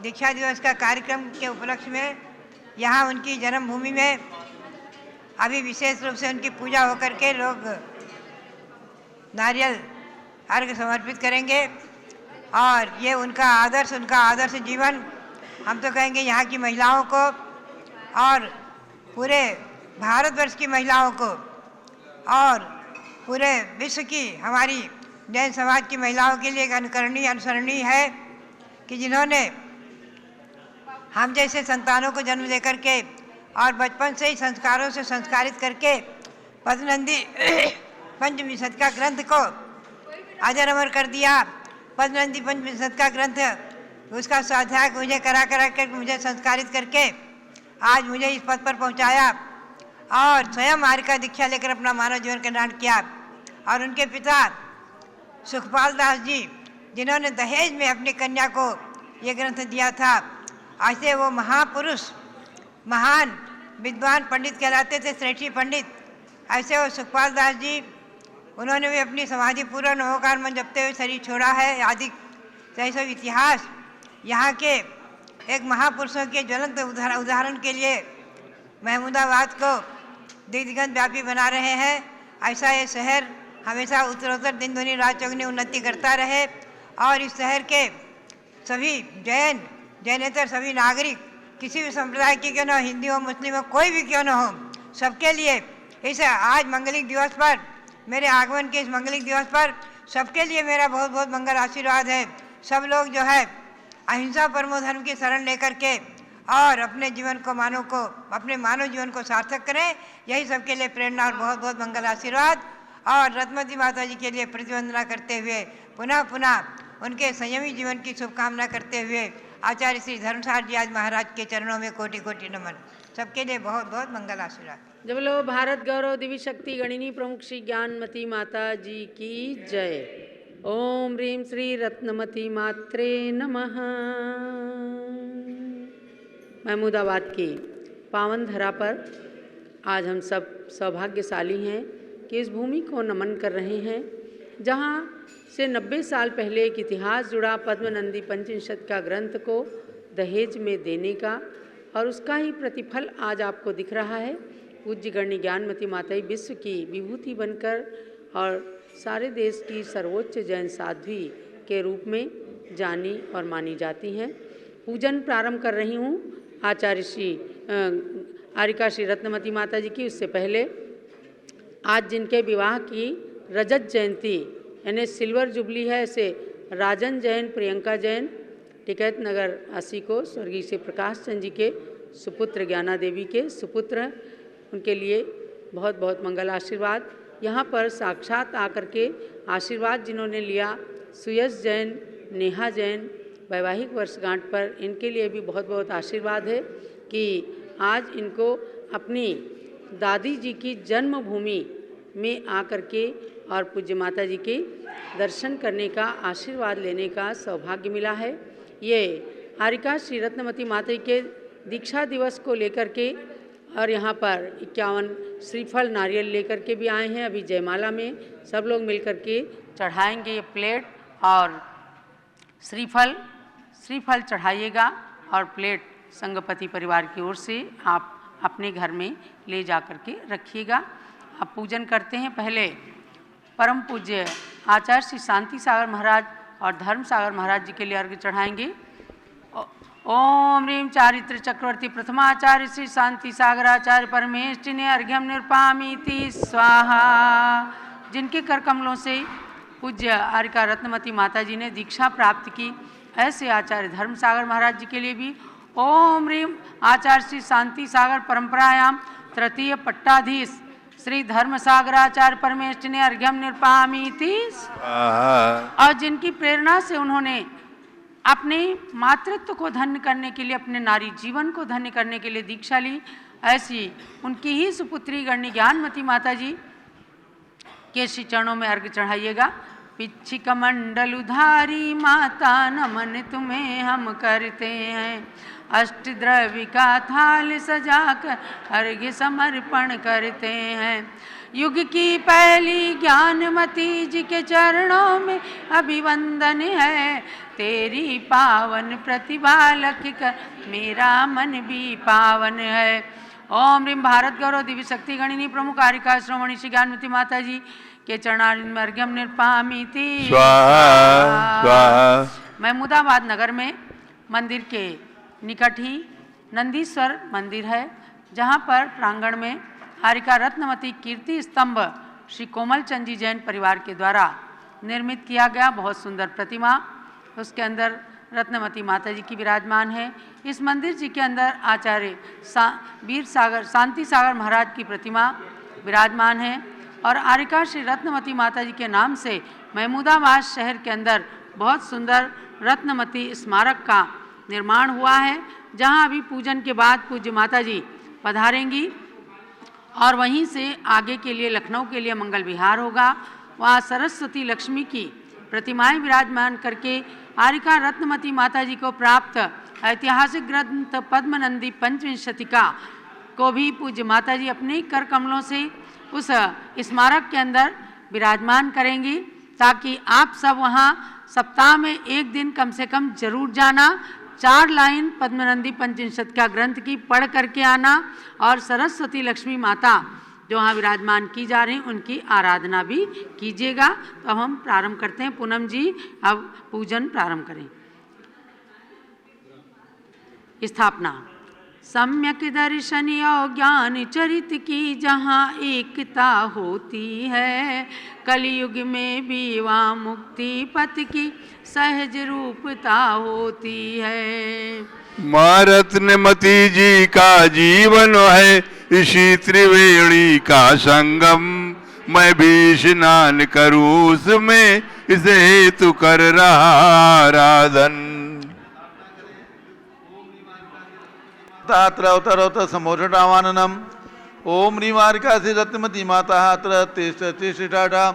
दीक्षा दिवस का कार्यक्रम के उपलक्ष्य में यहाँ उनकी जन्मभूमि में अभी विशेष रूप से उनकी पूजा होकर के लोग नारियल अर्घ समर्पित करेंगे। और ये उनका आदर्श जीवन हम तो कहेंगे यहाँ की महिलाओं को और पूरे भारतवर्ष की महिलाओं को और पूरे विश्व की हमारी जैन समाज की महिलाओं के लिए एक अनुसरणीय है कि जिन्होंने हम जैसे संतानों को जन्म दे करके और बचपन से ही संस्कारों से संस्कारित करके पद्मनंदी पंचमी शत का ग्रंथ को अजर अमर कर दिया। पद्मनंदी पंचविंशत का ग्रंथ उसका स्वाध्याय मुझे करा कर मुझे संस्कारित करके आज मुझे इस पद पर पहुंचाया और स्वयं आर्यिका दीक्षा लेकर अपना मानव जीवन कल्याण किया। और उनके पिता सुखपाल दास जी जिन्होंने दहेज में अपनी कन्या को ये ग्रंथ दिया था, ऐसे वो महापुरुष महान विद्वान पंडित कहलाते थे, श्रेष्ठी पंडित। ऐसे वो सुखपाल दास जी उन्होंने भी अपनी समाधि पूर्व नवोकार मन जपते हुए शरीर छोड़ा है आदि जैसे इतिहास यहाँ के एक महापुरुषों के ज्वलंत उदाहरण के लिए महमूदाबाद को दिग्गज व्यापी बना रहे हैं। ऐसा ये शहर हमेशा उत्तरोत्तर दिन दुनी रात चौगुनी उन्नति करता रहे और इस शहर के सभी जैनेतर सभी नागरिक किसी भी संप्रदाय की क्यों न हो, हिंदी हो मुस्लिम हो कोई भी क्यों न हो, सबके लिए इस आज मंगलिक दिवस पर मेरे आगमन के इस मंगलिक दिवस पर सबके लिए मेरा बहुत बहुत मंगल आशीर्वाद है। सब लोग जो है अहिंसा परमो धर्म की शरण लेकर के और अपने जीवन को अपने मानव जीवन को सार्थक करें, यही सबके लिए प्रेरणा और बहुत बहुत मंगल आशीर्वाद। और रत्नवती माता जी के लिए प्रतिवंदना करते हुए पुनः पुनः उनके संयमी जीवन की शुभकामना करते हुए आचार्य श्री धर्मसार जी आज महाराज के चरणों में कोटि कोटि नमन। सबके लिए बहुत बहुत मंगल आशीर्वाद। जब लो भारत गौरव दिव्य शक्ति गणिनी प्रमुख श्री ज्ञानमती माता जी की जय। ओम ह्रीं श्री रत्नमती मात्रे नमः। महमूदाबाद की पावन धरा पर आज हम सब सौभाग्यशाली हैं कि इस भूमि को नमन कर रहे हैं जहाँ से 90 साल पहले एक इतिहास जुड़ा पद्मनंदी पंचविंशत का ग्रंथ को दहेज में देने का और उसका ही प्रतिफल आज आपको दिख रहा है। पूज्य गणनी ज्ञानमती माता विश्व की विभूति बनकर और सारे देश की सर्वोच्च जैन साध्वी के रूप में जानी और मानी जाती हैं। पूजन प्रारंभ कर रही हूँ आचार्य श्री आर्यिका श्री रत्नमती माता जी की। उससे पहले आज जिनके विवाह की रजत जयंती यानी सिल्वर जुबली है, ऐसे राजन जैन प्रियंका जैन टिकैत नगर 80 को स्वर्गीय श्री प्रकाश चंद जी के सुपुत्र ज्ञाना देवी के सुपुत्र, उनके लिए बहुत बहुत मंगल आशीर्वाद। यहाँ पर साक्षात आकर के आशीर्वाद जिन्होंने लिया सुयश जैन नेहा जैन वैवाहिक वर्षगांठ पर, इनके लिए भी बहुत बहुत आशीर्वाद है कि आज इनको अपनी दादी जी की जन्मभूमि में आकर के और पूज्य माता जी के दर्शन करने का आशीर्वाद लेने का सौभाग्य मिला है। ये आर्यिका श्री रत्नमती माता जी के दीक्षा दिवस को लेकर के और यहाँ पर 51 श्रीफल नारियल लेकर के भी आए हैं। अभी जयमाला में सब लोग मिलकर के चढ़ाएंगे ये प्लेट और श्रीफल चढ़ाइएगा और प्लेट संगपति परिवार की ओर से आप अपने घर में ले जा कर के रखिएगा। अब पूजन करते हैं। पहले परम पूज्य आचार्य श्री शांति सागर महाराज और धर्म सागर महाराज जी के लिए अर्घ्य चढ़ाएंगे। ओम ह्रीं चारित्र चक्रवर्ती प्रथमाचार्य श्री शांति सागराचार्य परमेष्टिने अर्घ्यम निरूपामीति स्वाहा। जिनके कर कमलों से पूज्य आर्यिका रत्नमती माता जी ने दीक्षा प्राप्त की, ऐसे आचार्य धर्म सागर महाराज जी के लिए भी ओम ह्रीं आचार्य श्री शांति सागर परंपरायाम तृतीय पट्टाधीश श्री धर्म सागराचार्य परमेष्टिने अर्घ्यम निरूपामीति। और जिनकी प्रेरणा से उन्होंने अपने मातृत्व को धन्य करने के लिए, अपने नारी जीवन को धन्य करने के लिए दीक्षा ली, ऐसी उनकी ही सुपुत्री गणनी ज्ञानमती माता जी के श्री चरणों में अर्घ्य चढ़ाइएगा। पिच्छिक मंडल उधारी माता नमन तुम्हें हम करते हैं, अष्टद्रव्य का थाल सजाकर अर्घ्य समर्पण करते हैं। युग की पहली ज्ञानमती जी के चरणों में अभिवंदन है, तेरी पावन प्रतिभा लख कर मेरा मन भी पावन है। ओम ह्रीं भारत गौरव दिव्य शक्ति गणिनी प्रमुख आर्यिका श्रोमणी श्री ज्ञानमती माता जी के चरणारविंद अर्घ्यम निरूपामीति स्वाहा। महमूदाबाद नगर में मंदिर के निकट ही नंदीश्वर मंदिर है, जहाँ पर प्रांगण में आर्यिका रत्नमती कीर्ति स्तंभ श्री कोमल चंद जी जैन परिवार के द्वारा निर्मित किया गया बहुत सुंदर प्रतिमा, उसके अंदर रत्नमती माता जी की विराजमान है। इस मंदिर जी के अंदर आचार्य वीर सागर शांति सागर महाराज की प्रतिमा विराजमान है और आर्यिका श्री रत्नमती माता जी के नाम से महमूदाबाद शहर के अंदर बहुत सुंदर रत्नमती स्मारक का निर्माण हुआ है, जहां अभी पूजन के बाद पूज्य माता जी पधारेंगी और वहीं से आगे के लिए लखनऊ के लिए मंगल विहार होगा। वहाँ सरस्वती लक्ष्मी की प्रतिमाएं विराजमान करके आरिका रत्नमती माता जी को प्राप्त ऐतिहासिक ग्रंथ पद्मनंदी पंचविंशतिका को भी पूज्य माता जी अपने कर कमलों से उस स्मारक के अंदर विराजमान करेंगी, ताकि आप सब वहाँ सप्ताह में एक दिन कम से कम जरूर जाना, 4 लाइन पद्मनंदी पंचविंशतिका ग्रंथ की पढ़ करके आना और सरस्वती लक्ष्मी माता जो वहाँ विराजमान की जा रही हैं उनकी आराधना भी कीजिएगा। तो अब हम प्रारंभ करते हैं। पूनम जी अब पूजन प्रारंभ करें। स्थापना। सम्यक दर्शन और ज्ञान चरित की जहाँ एकता होती है, कलयुग में भी वहाँ मुक्ति पथ की सहज रूपता होती है। माँ रत्नमती जी का जीवन है इसी त्रिवेणी का संगम, मैं भी स्नान करूं उसमें इसे हेतु कर रहा आराधन। अत्र अवतरवत समोषटावाननम ओम ह्रीमार्कासी रत्नमती माता अत्र तिष्ठा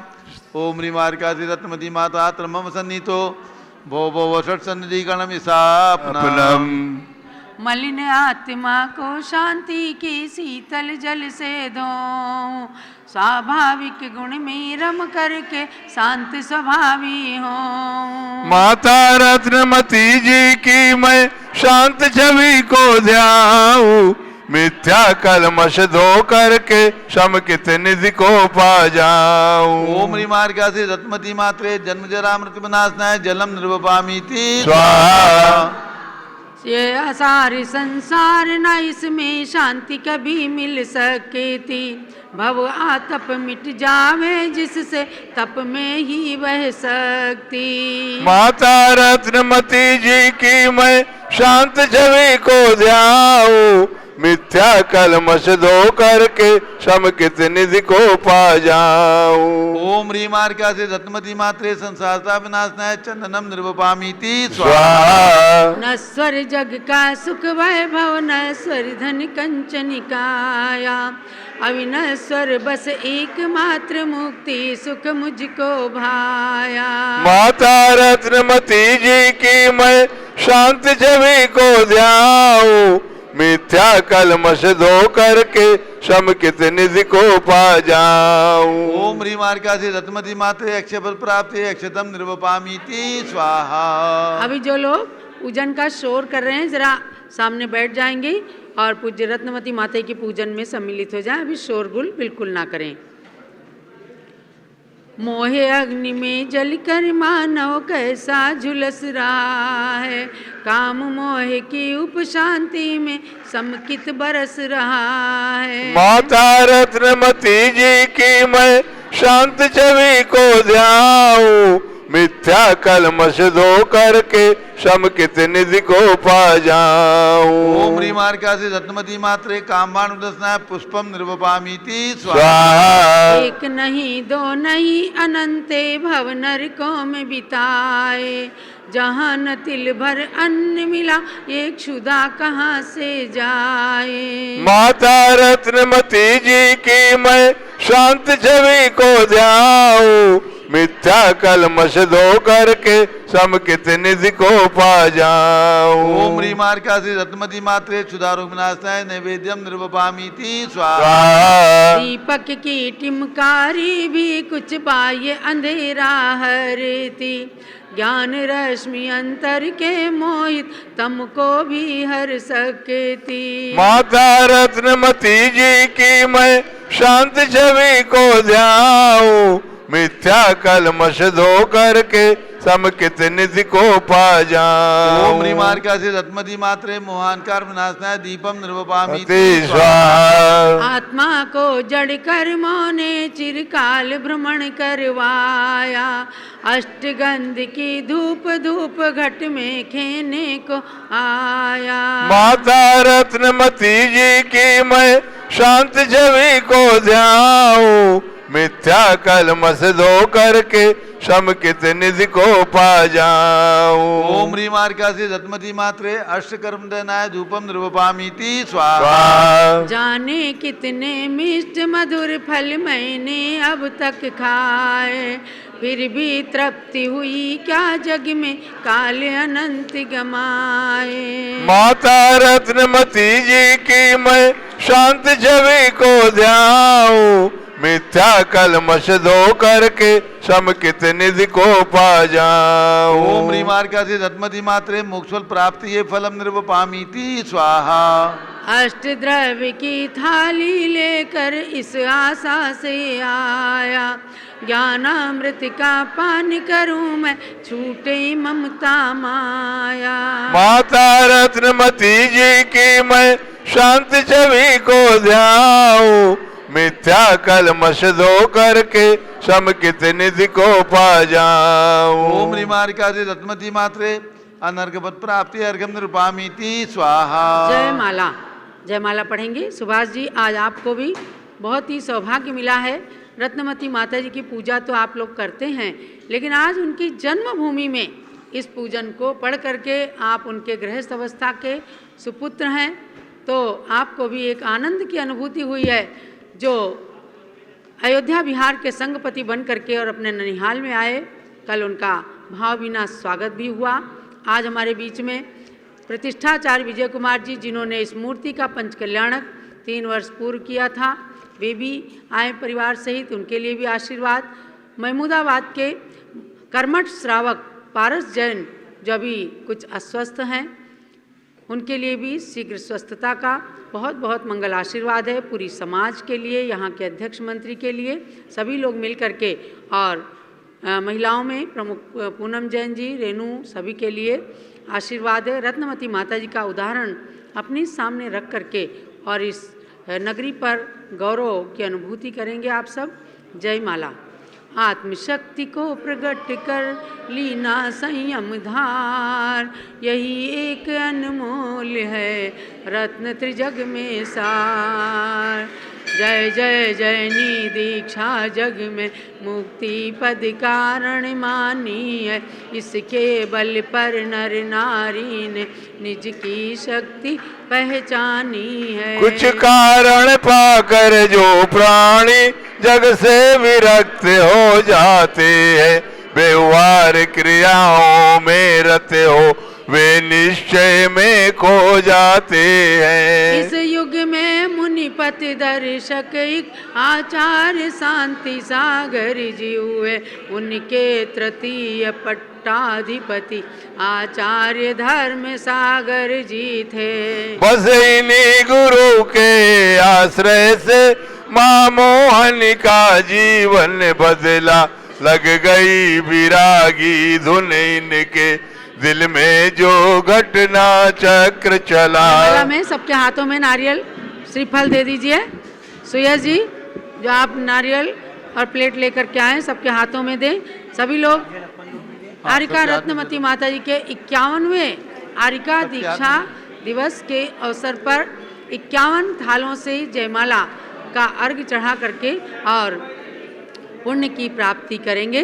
ओम ह्रीमार्कासी रत्नमती माता अत्र मम सन्निहितो भो भो षट्सन्निधि गणम स्थापनम। मलिन आत्मा को शांति के शीतल जल से धो, स्वाभाविक गुण में रम करके शांत स्वभावी हो। माता रत्नमती जी की मैं शांत छवि को ध्याऊं, मिथ्या कलमश धो करके शमकित निधि को पा जाऊं। ओम ह्रीमार्कासी रत्नमती मात्रे जन्म जरा मृत्यु विनाशनाय जलम निर्वपामीति स्वाहा। ये असार संसार न इसमें शांति कभी मिल सके थी, भव आतप मिट जावे जिससे तप में ही बह सकती। माता रत्नमती जी की मैं शांत छवि को ध्याऊं, मिथ्या कलमश धो करके शमकित निधि को पा जाऊं। ओम ह्रीमार्कासी रत्नमती मात्रे संसारता विनाशनाय चंदनम निर्वपामीति स्वाहा। नश्वर जग का सुख वैभव नश्वर धन कंचनिकाया, अविनश्वर बस एकमात्र मुक्ति सुख मुझको भाया। माता रत्नमती जी की मैं शांत छवि को ध्याऊं, मिथ्या कलमश धो करके शमकित निधि को पा जाऊं। ओम ह्रीमार्कासी रत्नमती मात्रे अक्षय फल प्राप्ति अक्षतम निर्वपामीति स्वाहा। अभी जो लोग पूजन का शोर कर रहे हैं जरा सामने बैठ जाएंगे और पूज्य रत्नमती माता की पूजन में सम्मिलित हो जाएं। अभी शोरगुल बिल्कुल ना करें। मोहे अग्नि में जलकर मानव कैसा झुलस रहा है, काम मोह की उपशांति में समकित बरस रहा है। माता रत्नमती जी की मैं शांत छवि को ध्याऊं, मिथ्या कलमश धो करके शमकित निधि को पा जाऊं। ओम ह्रीमार्कासी रत्नमती मात्रे कामबाण उदस्नाय पुष्पम निर्वपामीति स्वाहा। एक नहीं दो नहीं अनंते भव नरकों में बिताए, जहाँ न तिल भर अन्न मिला एक क्षुधा कहाँ से जाए। माता रत्नमती जी की मैं शांत छवि को ध्याऊं, मिथ्या कलमश धो करके समकित निधि को पा जाऊं। ओम ह्रीमार्कासी रत्नमती मात्रे क्षुधारोग विनाशनाय नैवेद्यम निर्वपामीति स्वाहा। स्वाहा। दीपक की टिमकारी भी कुछ पाए अंधेरा हरती, ज्ञान रश्मि अंतर के मोहित तुमको भी हर सकती। माता रत्नमती जी की मैं शांत छवि को ध्याऊं, मिथ्या कलमश धो करके समकित निधि को पा जाऊं। ओम ह्रीमार्कासी रत्नमती मात्रे मोहानकार विनाशनाय दीपम निर्वपामीति स्वाहा। आत्मा को जड़ कर्मों ने चिरकाल भ्रमण करवाया, अष्टगंध की धूप धूप घट में खेने को आया। माता रत्नमती जी की मैं शांत छवि को ध्याऊं, मिथ्या कलमश धो करके समकित निधि को पा जाऊं। ओम ह्रीं मार्कासी रत्मति मात्रे अष्टकर्म दनाय धूपम निर्वपामीति स्वाहा। स्वाहा। जाने कितने मिष्ट मधुर फल मैंने अब तक खाए, फिर भी तृप्ति हुई क्या जग में काल अनंत गमाए। माता रत्नमती जी की मैं शांत छवि को ध्याऊं, मिथ्या कलमश धो करके समकित निधि को पा जाऊं। ओम ह्रीं मार्कासी रत्मति मात्रे मोक्षफल प्राप्ति ये फलम निर्वपामीति स्वाहा। अष्ट द्रव्य की थाली लेकर इस आशा से आया, ज्ञानामृत का पान करूं मैं छूटे ममता माया। माता रत्नमती जी की मैं शांत छवि को ध्याऊं, मिथ्या कलमश धो करके समकित निधि को पा जाऊं। ओम ह्रीं मार्कासी रत्मति मात्रे अनर्घपद प्राप्ति अर्घम निर्वपामीति स्वाहा। जयमाला, जयमाला पढ़ेंगे। सुभाष जी, आज आपको भी बहुत ही सौभाग्य मिला है। रत्नमती माता जी की पूजा तो आप लोग करते हैं, लेकिन आज उनकी जन्मभूमि में इस पूजन को पढ़ करके आप उनके गृहस्थ अवस्था के सुपुत्र हैं, तो आपको भी एक आनंद की अनुभूति हुई है। जो अयोध्या बिहार के संगपति बन करके और अपने ननिहाल में आए, कल उनका भावभीना स्वागत भी हुआ। आज हमारे बीच में प्रतिष्ठाचार्य विजय कुमार जी, जिन्होंने इस मूर्ति का पंचकल्याणक 3 वर्ष पूर्व किया था, वे भी आए परिवार सहित, उनके लिए भी आशीर्वाद। महमूदाबाद के कर्मठ श्रावक पारस जैन जो अभी कुछ अस्वस्थ हैं, उनके लिए भी शीघ्र स्वस्थता का बहुत बहुत मंगल आशीर्वाद है। पूरी समाज के लिए, यहाँ के अध्यक्ष मंत्री के लिए, सभी लोग मिल करके, और महिलाओं में प्रमुख पूनम जैन जी, रेणु, सभी के लिए आशीर्वाद है। रत्नमती माता जी का उदाहरण अपने सामने रख करके और इस नगरी पर गौरव की अनुभूति करेंगे आप सब। जय माला। आत्मशक्ति को प्रकट कर लीना संयम धार, यही एक अनमोल है रत्न त्रिजग में सार। जय जय जयनी दीक्षा जग में मुक्ति पद कारण मानी है, इसके बल पर नर नारी ने निज की शक्ति पहचानी है। कुछ कारण पाकर जो प्राणी जग से विरक्त हो जाते हैं, व्यवहार क्रियाओं में रत हो वे निश्चय में खो जाते हैं। इस युग में मुनिपति दर्शक एक आचार्य शांति सागर जी हुए, उनके तृतीय पट्टाधिपति आचार्य धर्म सागर जी थे। बस इन्हीं गुरु के आश्रय से माँ मोहन का जीवन बदला, लग गई विरागी धुन इनके दिल में जो घटना चक्र चला। माला में सबके हाथों में नारियल श्रीफल दे दीजिए। सुयस जी, जो आप नारियल और प्लेट लेकर के आए, सबके हाथों में दें। सभी लोग आरिका रत्नमती माता जी के 51वें आरिका दीक्षा दिवस के अवसर पर 51 थालों से जयमाला का अर्घ चढ़ा करके और पुण्य की प्राप्ति करेंगे।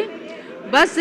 बस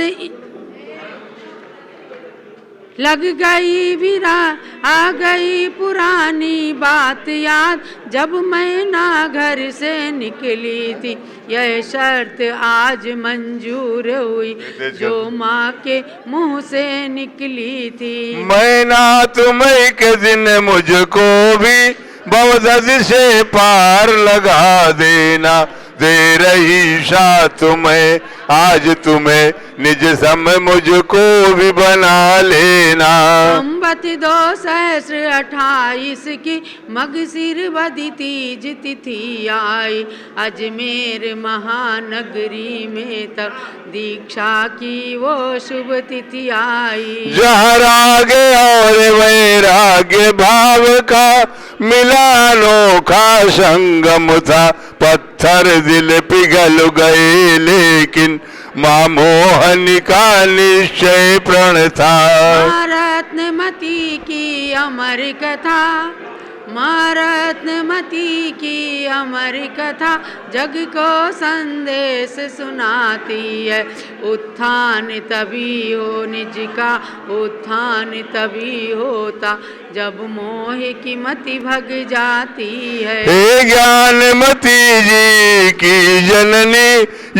लग गई विरा आ गई पुरानी बात याद, जब मैं ना घर से निकली थी, यह शर्त आज मंजूर हुई जो माँ के मुंह से निकली थी। मैं ना तुम्हें के दिन मुझको भी बवदद से पार लगा देना, दे रही शाह तुम्हें आज तुम्हें निज सम मुझको भी बना लेना। संवत 228 की मगसिर बदी तीज तिथि आई, अजमेर महानगरी में तब दीक्षा की वो शुभ तिथि आई। जहाँ राग और वैराग्य भाव का मिला अनोखा संगम था, पत्थर दिल पिघल गए लेकिन माँ मोहन का निश्चय प्रण था। रत्नमती की अमर कथा माँ रत्नमती की अमर कथा जग को संदेश सुनाती है। उत्थान तभी हो निज का, उत्थान तभी होता जब मोह की मति भग जाती है। हे ज्ञानमती जी की जननी,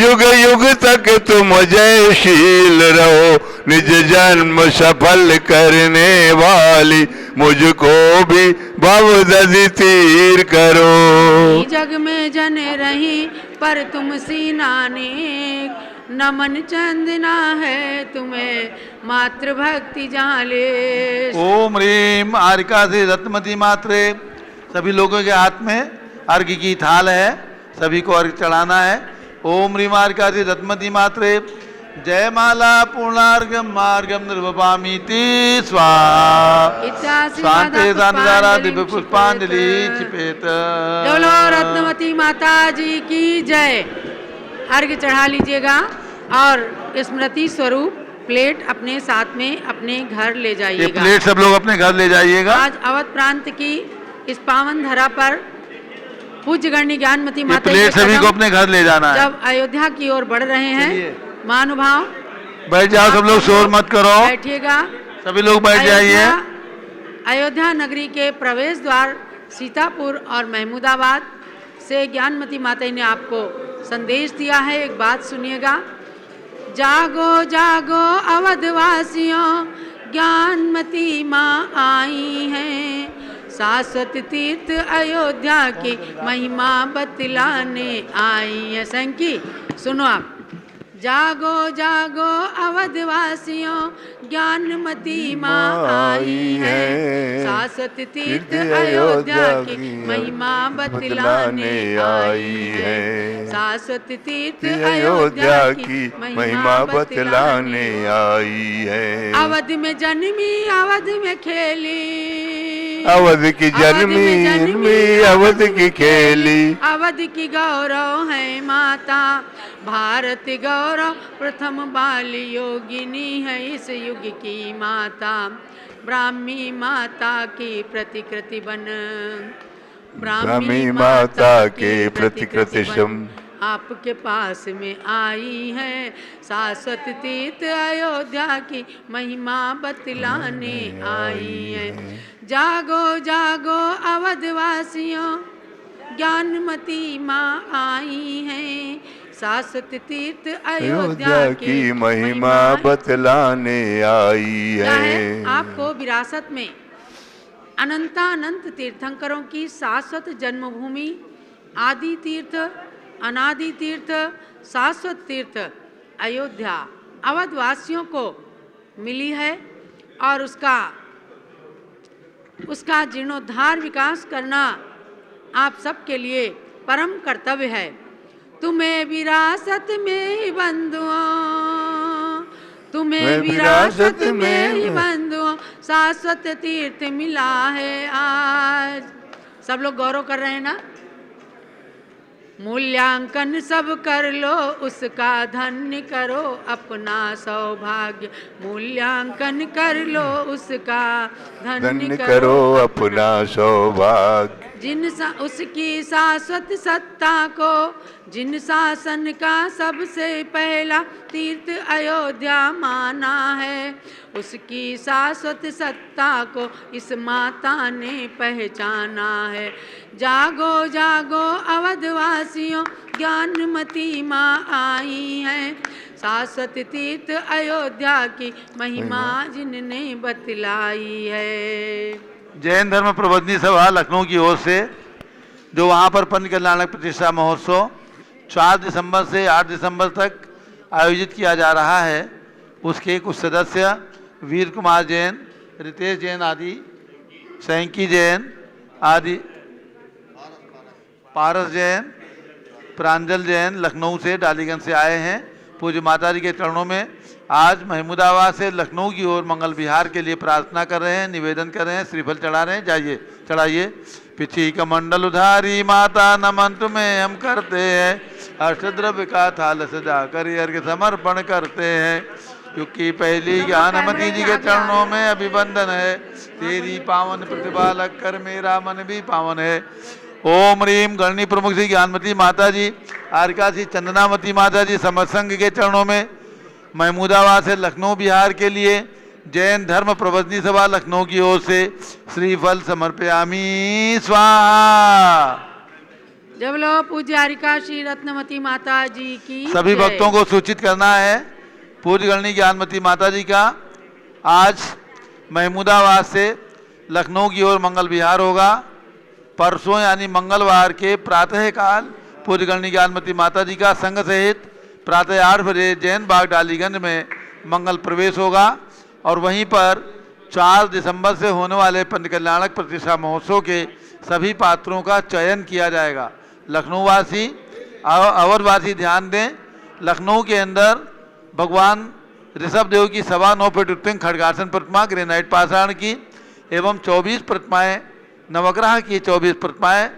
युग युग तक तुम जयशील रहो। निज जन्म सफल करने वाली मुझको भी भवदधि तीर करो। जग में जन रही पर तुम सी नानेक, नमन चंदना है तुम्हें मातृभक्ति जाले। ओम ह्रीम आरिका से रत्नमती मात्रे। सभी लोगों के हाथ में अर्घ्य की थाल है, सभी को अर्घ्य चढ़ाना है। ओम ह्रीम आरिका से रत्नमती मात्रे। जय माला पूर्णार्घ्यम मार्गम निर्वपामीति स्वाहा। शांति दानदारा दिव्य पुष्पांजलि चिपेत। बोलो रत्नवती माता जी की जय। अर्घ्य चढ़ा लीजिएगा और स्मृति स्वरूप प्लेट अपने साथ में अपने घर ले ये जाइएगा। प्लेट सब लोग अपने घर ले जाइएगा। आज अवध प्रांत की इस पावन धरा पर पूज्य गण्य ज्ञानमती ये माता प्लेट के सभी को कदम अपने घर ले जाना है। जब अयोध्या की ओर बढ़ रहे हैं, महानुभाव बैठ जाओ सब लोग, शोर मत करो, बैठिएगा। सभी लोग बैठ जाइए। अयोध्या नगरी के प्रवेश द्वार सीतापुर और महमूदाबाद से ज्ञानमती माता ने आपको संदेश दिया है। एक बात सुनिएगा। जागो जागो अवधवासियों, ज्ञानमती माँ आई हैं। शाश्वत तीर्थ अयोध्या की महिमा बतलाने आई है। संकी सुनो आप। जागो जागो अवधवासियों, ज्ञानमती माँ आई है। शाश्वत तीर्थ अयोध्या की महिमा बतलाने आई है। शाश्वत तीर्थ अयोध्या की महिमा बतलाने आई है। अवध में जन्मी अवध में खेली, अवध की जन्मी अवध की खेली। अवध की गौरव है माता, भारत गौरव प्रथम बाल योगिनी है इस युग की माता। ब्राह्मी माता की प्रतिकृति बन, ब्राह्मी माता के प्रतिकृति सम आपके पास में आई है। शाश्वत तीर्थ अयोध्या की महिमा बतलाने आई है। जागो जागो अवधवासियों, ज्ञानमती माँ आई है। शाश्वत तीर्थ अयोध्या की महिमा बतलाने आई है। आपको विरासत में अनंतानंत तीर्थंकरों की शाश्वत जन्मभूमि, आदि तीर्थ, अनादि तीर्थ, शाश्वत तीर्थ अयोध्या अवधवासियों को मिली है और उसका जीर्णोद्धार विकास करना आप सबके लिए परम कर्तव्य है। तुम्हें विरासत में बंधुओं, तुम्हें विरासत में बंधुओं, शाश्वत तीर्थ मिला है आज। सब लोग गौरव कर रहे हैं ना। मूल्यांकन सब कर लो, उसका धन्य करो अपना सौभाग्य। मूल्यांकन कर लो, उसका धन्य करो अपना सौभाग्य। उसकी शाश्वत सत्ता को, जिन शासन का सबसे पहला तीर्थ अयोध्या माना है, उसकी शाश्वत सत्ता को इस माता ने पहचाना है। जागो जागो अवधवासियों, ज्ञानमती माँ आई है। शाश्वत तीर्थ अयोध्या की महिमा जिनने बतलाई है। जैन धर्म प्रबोधिनी सभा लखनऊ की ओर से जो वहाँ पर पंच कल्याणक प्रतिष्ठा महोत्सव 4 दिसंबर से 8 दिसंबर तक आयोजित किया जा रहा है, उसके कुछ सदस्य वीर कुमार जैन, रितेश जैन आदि, सैंकी जैन आदि, पारस जैन, प्रांजल जैन लखनऊ से डालीगंज से आए हैं। पूज्य माता जी के चरणों में आज महमूदाबाद से लखनऊ की ओर मंगल विहार के लिए प्रार्थना कर रहे हैं, निवेदन कर रहे हैं, श्रीफल चढ़ा रहे हैं। जाइए चढ़ाइए। पिछी कमंडल उधारी माता नमन तुम्हें हम करते हैं, अष्टद्रव्य का थाल सजा कर अर्घ्य समर्पण करते हैं। क्योंकि पहली ज्ञानमती जी के चरणों में अभिवंदन है, तेरी पावन प्रतिभा लग कर मेरा मन भी पावन है। ओम रीम गणनी प्रमुख श्री ज्ञानमती माता जी, आरिका श्री चंदनामती माता जी समस्त संघ के चरणों में, महमूदाबाद से लखनऊ बिहार के लिए जैन धर्म प्रबंधनी सभा लखनऊ की ओर से श्रीफल समर्पयामि स्वाहा। जब लो पूज्य आरिका श्री रत्नमती माता जी की सभी जय। भक्तों को सूचित करना है, पूज्य गणनी ज्ञानमती माता जी का आज महमूदाबाद से लखनऊ की ओर मंगल विहार होगा। परसों यानी मंगलवार के प्रातः काल पूज्य गणनी ज्ञानमती माता जी का संघ सहित प्रातः 8 बजे जैन बाग डालीगंज में मंगल प्रवेश होगा और वहीं पर 4 दिसंबर से होने वाले पंच कल्याणक प्रतिष्ठा महोत्सव के सभी पात्रों का चयन किया जाएगा। लखनऊ वासी अवधवासी ध्यान दें, लखनऊ के अंदर भगवान ऋषभ देव की 9.25 फीट उत्तुंग खड्गासन प्रतिमा ग्रेनाइट पाषाण की एवं 24 प्रतिमाएं नवग्रह की 24 प्रतिमाएं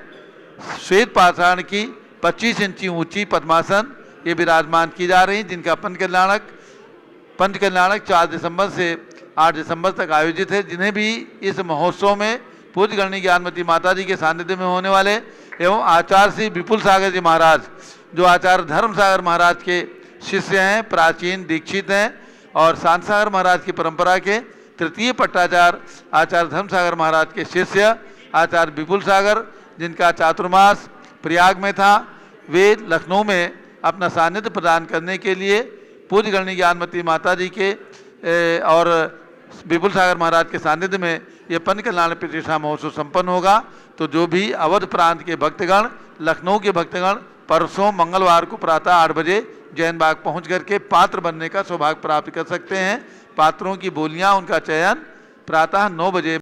श्वेत पाषाण की 25 इंची ऊंची पद्मासन ये विराजमान की जा रही, जिनका पंच कल्याणक 4 दिसंबर से 8 दिसंबर तक आयोजित है। जिन्हें भी इस महोत्सव में पूज्य गणनी ज्ञानमती माता जी के सानिध्य में होने वाले एवं आचार्य श्री विपुल सागर जी महाराज, जो आचार्य धर्म सागर महाराज के शिष्य हैं, प्राचीन दीक्षित हैं और शांत सागर महाराज की परंपरा के तृतीय पट्टाचार्य आचार्य धर्म सागर महाराज के शिष्य आचार्य विपुल सागर, जिनका चातुर्मास प्रयाग में था, वे लखनऊ में अपना सानिध्य प्रदान करने के लिए पूज्य गणनी ज्ञानमती माता जी के और विपुल सागर महाराज के सानिध्य में यह पंच कल्याण प्रतिष्ठा महोत्सव संपन्न होगा। तो जो भी अवध प्रांत के भक्तगण, लखनऊ के भक्तगण परसों मंगलवार को प्रातः 8 बजे जैन बाग पहुँच करके पात्र बनने का सौभाग्य प्राप्त कर सकते हैं। पात्रों की बोलियां, उनका चयन प्रातः 9 बजे